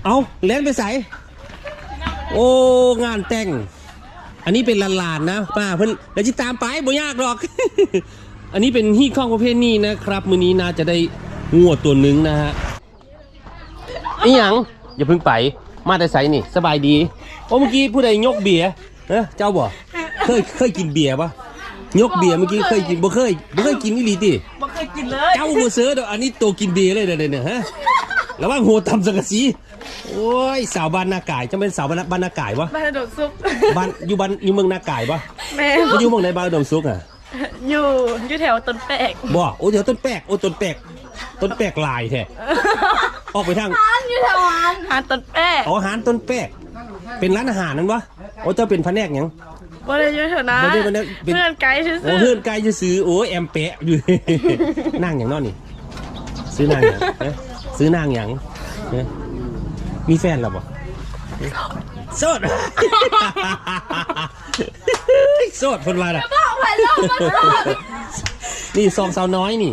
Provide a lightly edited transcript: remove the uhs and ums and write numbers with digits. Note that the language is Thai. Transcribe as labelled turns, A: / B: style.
A: เอาเล่นไปใส่โอ้งานแต่งอันนี้เป็นลานๆนะป้าเพิ่นแล้วจะตามไปบ่ยากหรอก อันนี้เป็นฮี่ข้องประเภทนี้นะครับมื้อนี้น่าจะได้งัวตัวหนึ่งนะฮะอีหยังอย่าเพิ่งไปมาแต่ใส่นี่สบายดีโอ้เมื่อกี้ผู้ใดยกเบียร์เจ้าบ่เคยกินเบียร์ปะยกเบียร์เมื่อกี้เคยกินบ่เคยกินอีหลีติ
B: บ่เคยกินเลย
A: เจ้าบ่เสือดอกอันนี้ตัวกินเบียร์เลยเด้อฮะระวังหัวตำสังกะสีโอ้ยสาวบ้านนาก่ายจะเป็นสาวบ้านนาก่ายวะ
B: บ้านโดดซุก
A: บ้านอยู่เมืองนาก่ายปะ
B: แม่
A: มันอยู่เมืองไหนบ้านดมซุกอ่ะ
B: อยู่แถวต้นแปก
A: บ่โอ้เดี๋ยวต้นแปกโอ้ต้นแปกลายแท้ออกไปทาง
B: ร้านอยู่แถวหาต้นแปก
A: อ๋อหารต้นแปกเป็นร้านอาหารนั่นวะโอ้เจ้าเป็นแผนกหยัง
B: บ่ได้อยู่แถวนั้นเพื่อนไกด์ซื้อ
A: โอ้เพื่อนไกด์ซื้อโอ้แอมเปะอยู่ นั่งอย่างนอนนี่ซื้อนางอย่างซื้อนางอย่างมีแฟนหรอบ่โสดโสดคนมาอ่ะนี่ซองสาวน้อยนี่